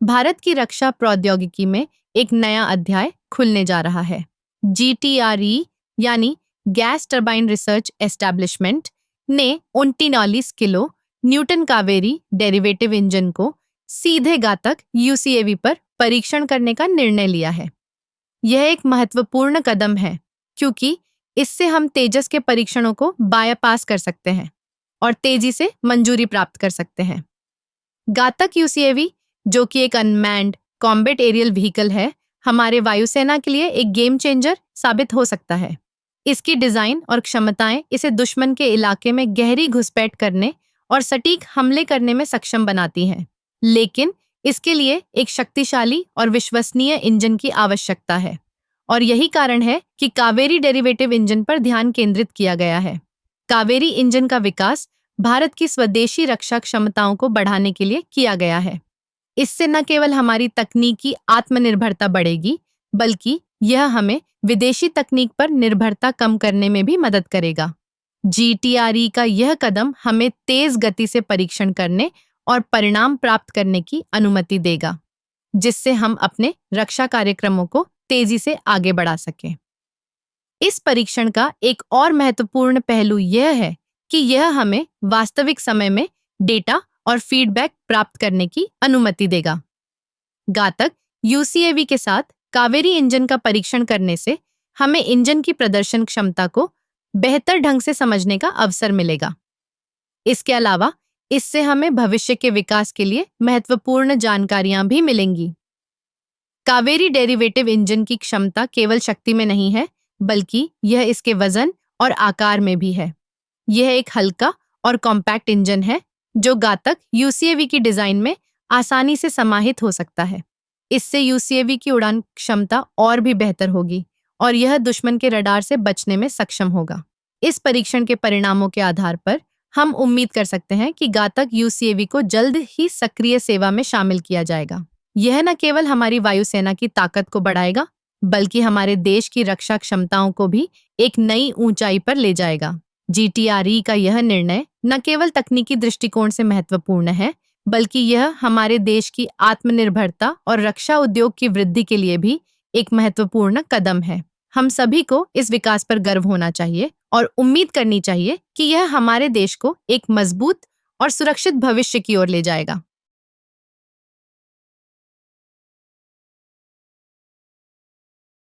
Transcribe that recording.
भारत की रक्षा प्रौद्योगिकी में एक नया अध्याय खुलने जा रहा है। GTRE यानी गैस टरबाइन रिसर्च एस्टैब्लिशमेंट ने 39 kilo Newton Kaveri derivative engine को सीधे घातक UCAV पर परीक्षण करने का निर्णय लिया है। यह एक महत्वपूर्ण कदम है क्योंकि इससे हम तेजस के परीक्षणों को बायपास कर सकते हैं और तेजी से मंजूरी प्राप्त कर सकते हैं। घातक UCAV, जो कि एक अनमैन्ड कॉम्बैट एरियल व्हीकल है, हमारे वायुसेना के लिए एक गेम चेंजर साबित हो सकता है। इसकी डिजाइन और क्षमताएं इसे दुश्मन के इलाके में गहरी घुसपैठ करने और सटीक हमले करने में सक्षम बनाती हैं। लेकिन इसके लिए एक शक्तिशाली और विश्वसनीय इंजन की आवश्यकता है और यही कारण है कि कावेरी डेरिवेटिव इंजन पर ध्यान केंद्रित किया गया है। कावेरी इंजन का विकास भारत की स्वदेशी रक्षा क्षमताओं को बढ़ाने के लिए किया गया है। इससे न केवल हमारी तकनीकी आत्मनिर्भरता बढ़ेगी, बल्कि यह हमें विदेशी तकनीक पर निर्भरता कम करने में भी मदद करेगा। GTRE का यह कदम हमें तेज गति से परीक्षण करने और परिणाम प्राप्त करने की अनुमति देगा, जिससे हम अपने रक्षा कार्यक्रमों को तेजी से आगे बढ़ा सकें। इस परीक्षण का एक और महत्वपूर्ण पहलू यह है कि यह हमें वास्तविक समय में डेटा और फीडबैक प्राप्त करने की अनुमति देगा। घातक UCAV के साथ कावेरी इंजन का परीक्षण करने से हमें इंजन की प्रदर्शन क्षमता को बेहतर ढंग से समझने का अवसर मिलेगा। इसके अलावा इससे हमें भविष्य के विकास के लिए महत्वपूर्ण जानकारियां भी मिलेंगी। कावेरी डेरिवेटिव इंजन की क्षमता केवल शक्ति में नहीं है, बल्कि यह इसके वजन और आकार में भी है। यह एक हल्का और कॉम्पैक्ट इंजन है जो घातक UCAV की डिजाइन में आसानी से समाहित हो सकता है। इससे UCAV की उड़ान क्षमता और भी बेहतर होगी और यह दुश्मन के रडार से बचने में सक्षम होगा। इस परीक्षण के परिणामों के आधार पर हम उम्मीद कर सकते हैं कि घातक UCAV को जल्द ही सक्रिय सेवा में शामिल किया जाएगा। यह न केवल हमारी वायुसेना की ताकत को बढ़ाएगा, बल्कि हमारे देश की रक्षा क्षमताओं को भी एक नई ऊंचाई पर ले जाएगा। GTRE का यह निर्णय न केवल तकनीकी दृष्टिकोण से महत्वपूर्ण है, बल्कि यह हमारे देश की आत्मनिर्भरता और रक्षा उद्योग की वृद्धि के लिए भी एक महत्वपूर्ण कदम है। हम सभी को इस विकास पर गर्व होना चाहिए और उम्मीद करनी चाहिए कि यह हमारे देश को एक मजबूत और सुरक्षित भविष्य की ओर ले जाएगा।